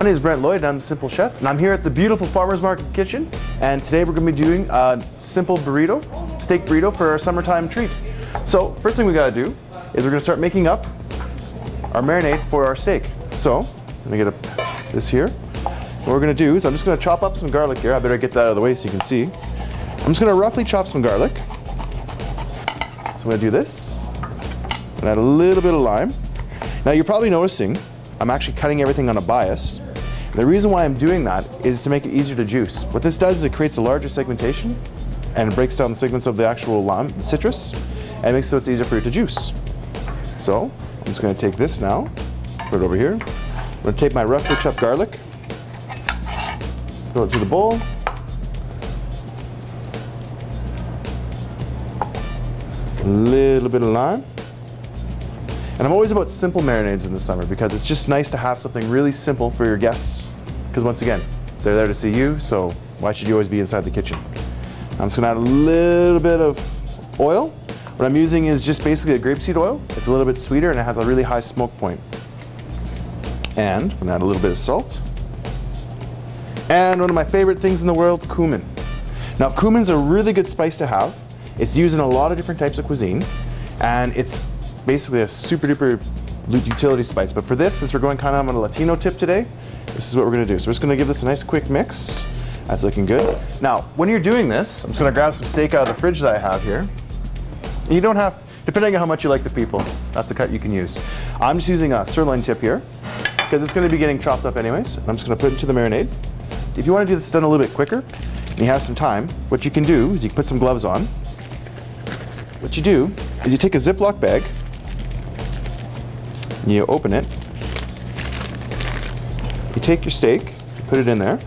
My name is Brent Lloyd and I'm the Simple Chef, and I'm here at the beautiful Farmer's Market kitchen, and today we're going to be doing a simple burrito, steak burrito for our summertime treat. So first thing we got to do is we're going to start making up our marinade for our steak. So let me get this here. What we're going to do is I'm just going to chop up some garlic here. I better get that out of the way so you can see. I'm just going to roughly chop some garlic. So I'm going to do this and add a little bit of lime. Now you're probably noticing I'm actually cutting everything on a bias. The reason why I'm doing that is to make it easier to juice. What this does is it creates a larger segmentation and it breaks down the segments of the actual lime, the citrus, and makes it so it's easier for you to juice. So I'm just going to take this now, put it over here. I'm going to take my roughly chopped garlic, throw it to the bowl. A little bit of lime. And I'm always about simple marinades in the summer because it's just nice to have something really simple for your guests. Because once again, they're there to see you, so why should you always be inside the kitchen? I'm just gonna add a little bit of oil. What I'm using is just basically a grapeseed oil. It's a little bit sweeter and it has a really high smoke point. And I'm gonna add a little bit of salt. And one of my favorite things in the world, cumin. Now cumin's a really good spice to have. It's used in a lot of different types of cuisine, and it's basically a super duper utility spice. But for this, since we're going kind of on a Latino tip today, this is what we're gonna do. So we're just gonna give this a nice quick mix. That's looking good. Now, when you're doing this, I'm just gonna grab some steak out of the fridge that I have here. You don't have, depending on how much you like the people, that's the cut you can use. I'm just using a sirloin tip here, because it's gonna be getting chopped up anyways. I'm just gonna put it into the marinade. If you wanna do this done a little bit quicker, and you have some time, what you can do is you can put some gloves on. What you do is you take a Ziploc bag, you open it, you take your steak, you put it in there.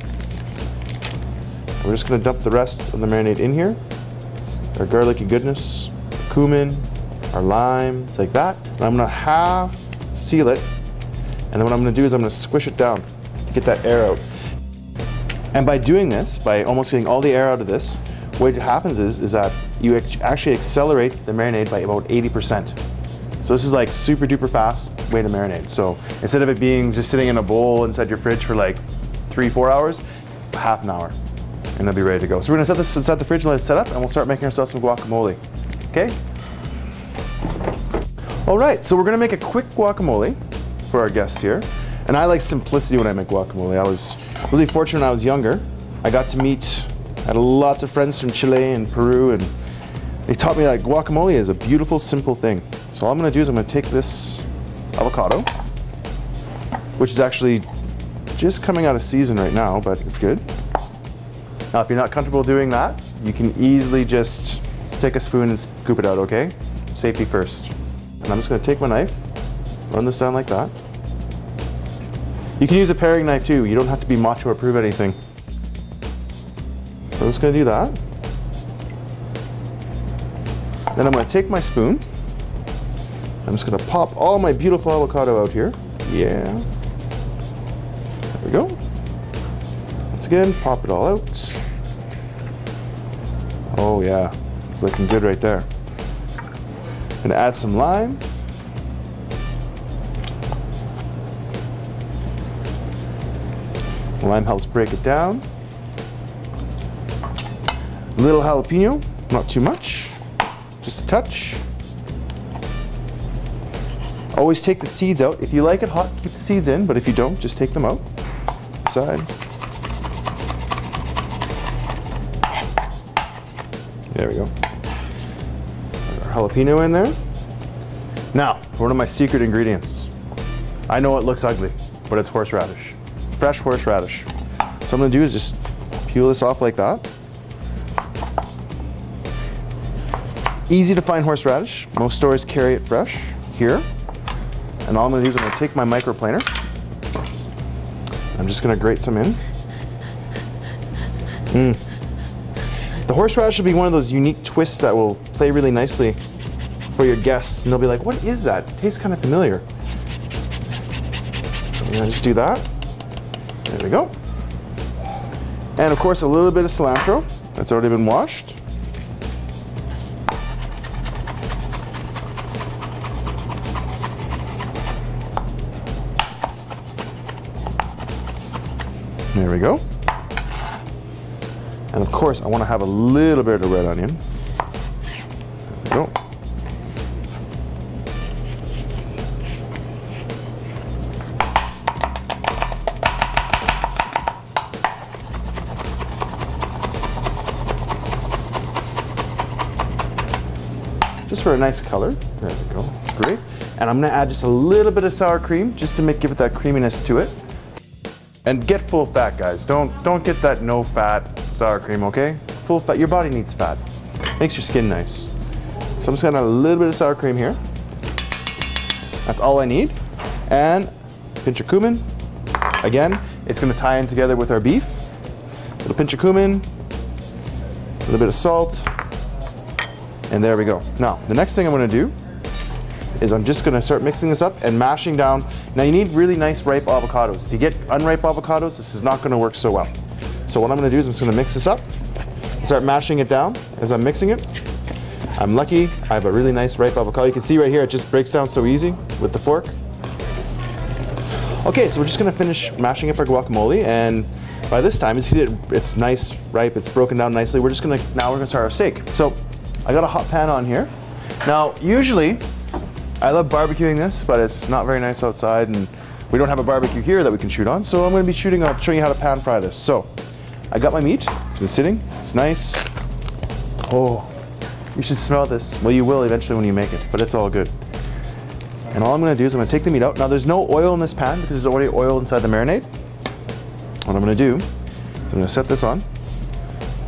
We're just going to dump the rest of the marinade in here. Our garlicky goodness, our cumin, our lime, like that. And I'm going to half seal it, and then what I'm going to do is I'm going to squish it down to get that air out. And by doing this, by almost getting all the air out of this, what happens is that you actually accelerate the marinade by about 80%. So this is like super duper fast way to marinate. So instead of it being just sitting in a bowl inside your fridge for like 3-4 hours, half an hour, and it'll be ready to go. So we're gonna set this inside the fridge and let it set up, and we'll start making ourselves some guacamole, okay? All right, so we're gonna make a quick guacamole for our guests here. And I like simplicity when I make guacamole. I was really fortunate when I was younger. I got to meet, I had lots of friends from Chile and Peru, and they taught me that guacamole is a beautiful, simple thing. So all I'm gonna do is I'm gonna take this avocado, which is actually just coming out of season right now, but it's good. Now, if you're not comfortable doing that, you can easily just take a spoon and scoop it out, okay? Safety first. And I'm just gonna take my knife, run this down like that. You can use a paring knife too. You don't have to be macho or prove anything. So I'm just gonna do that. Then I'm gonna take my spoon. I'm just gonna pop all my beautiful avocado out here. Yeah. There we go. Once again, pop it all out. Oh yeah, it's looking good right there. Gonna add some lime. Lime helps break it down. A little jalapeno, not too much, just a touch. Always take the seeds out. If you like it hot, keep the seeds in, but if you don't, just take them out. Side. There we go. Our jalapeno in there. Now, one of my secret ingredients. I know it looks ugly, but it's horseradish. Fresh horseradish. So what I'm gonna do is just peel this off like that. Easy to find horseradish. Most stores carry it fresh here. And all I'm gonna do is I'm gonna take my microplaner. I'm just gonna grate some in. The horseradish will be one of those unique twists that will play really nicely for your guests. And they'll be like, what is that? It tastes kind of familiar. So I'm gonna just do that. There we go. And of course, a little bit of cilantro that's already been washed. There we go. And of course, I want to have a little bit of red onion. There we go. Just for a nice color. There we go. That's great. And I'm gonna add just a little bit of sour cream just to give it that creaminess to it. And get full fat, guys. Don't get that no fat sour cream, okay? Full fat. Your body needs fat. Makes your skin nice. So I'm just gonna add a little bit of sour cream here. That's all I need. And a pinch of cumin. Again, it's gonna tie in together with our beef. A little pinch of cumin, a little bit of salt. And there we go. Now, the next thing I'm gonna do is I'm just gonna start mixing this up and mashing down. Now you need really nice ripe avocados. If you get unripe avocados, this is not gonna work so well. So what I'm gonna do is I'm just gonna mix this up and start mashing it down as I'm mixing it. I'm lucky, I have a really nice ripe avocado. You can see right here, it just breaks down so easy with the fork. Okay, so we're just gonna finish mashing up our guacamole, and by this time, you see it's nice, ripe, it's broken down nicely. Now we're gonna start our steak. So I got a hot pan on here. Now, usually, I love barbecuing this, but it's not very nice outside, and we don't have a barbecue here that we can shoot on, so I'm gonna be showing you how to pan fry this. So, I got my meat, it's been sitting, it's nice. Oh, you should smell this. Well, you will eventually when you make it, but it's all good. And all I'm gonna do is I'm gonna take the meat out. Now, there's no oil in this pan because there's already oil inside the marinade. What I'm gonna do is I'm gonna set this on.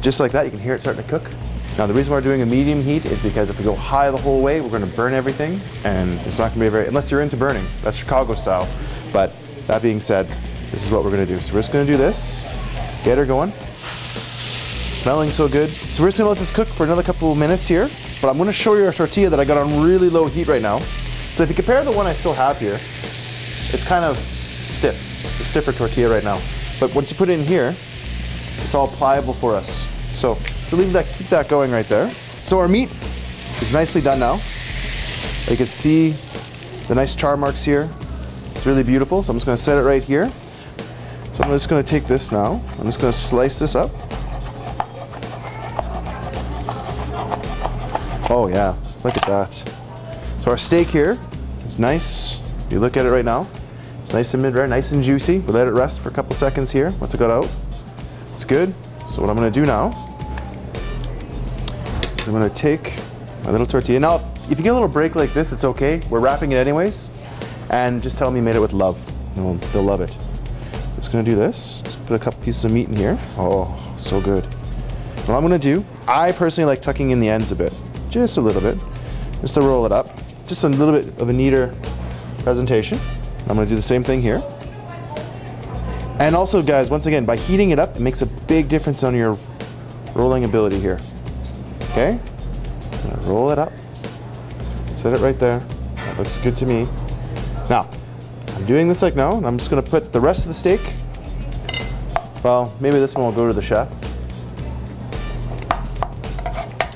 Just like that, you can hear it starting to cook. Now the reason why we're doing a medium heat is because if we go high the whole way, we're gonna burn everything, and it's not gonna be unless you're into burning, that's Chicago style. But that being said, this is what we're gonna do. So we're just gonna do this, get her going. Smelling so good. So we're just gonna let this cook for another couple of minutes here, but I'm gonna show you our tortilla that I got on really low heat right now. So if you compare the one I still have here, it's kind of stiff, it's a stiffer tortilla right now. But once you put it in here, it's all pliable for us. So keep that going right there. So our meat is nicely done now. You can see the nice char marks here. It's really beautiful. So I'm just gonna set it right here. So I'm just gonna take this now. I'm just gonna slice this up. Oh yeah, look at that. So our steak here is nice. You look at it right now. It's nice and mid-rare, nice and juicy. We'll let it rest for a couple seconds here once it got out. It's good. So what I'm gonna do now is I'm gonna take my little tortilla. Now, if you get a little break like this, it's okay. We're wrapping it anyways. And just tell them you made it with love. And they'll love it. Just gonna do this. Just put a couple pieces of meat in here. Oh, so good. What I'm gonna do, I personally like tucking in the ends a bit. Just a little bit. Just to roll it up. Just a little bit of a neater presentation. I'm gonna do the same thing here. And also, guys, once again, by heating it up, it makes a big difference on your rolling ability here. Okay? I'm gonna roll it up. Set it right there. That looks good to me. Now, I'm doing this like now, and I'm just gonna put the rest of the steak, well, maybe this one will go to the chef.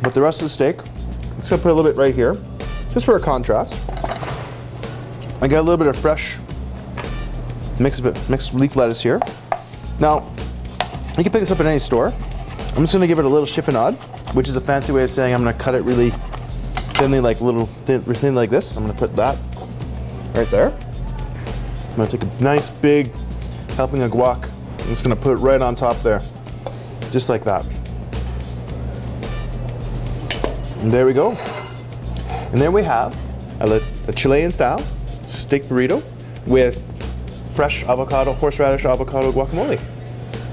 But the rest of the steak, I'm just gonna put a little bit right here, just for a contrast. I got a little bit of fresh mixed leaf lettuce here. Now, you can pick this up at any store. I'm just gonna give it a little chiffonade, which is a fancy way of saying I'm gonna cut it really thinly, like thin like this. I'm gonna put that right there. I'm gonna take a nice big helping of guac. I'm just gonna put it right on top there, just like that. And there we go. And there we have a Chilean style steak burrito with fresh avocado, horseradish avocado guacamole.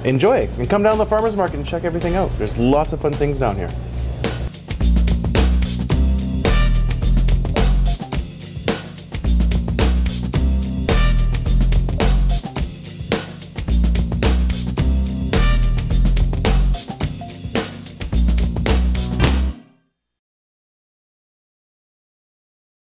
Enjoy, and come down to the farmer's market and check everything out. There's lots of fun things down here.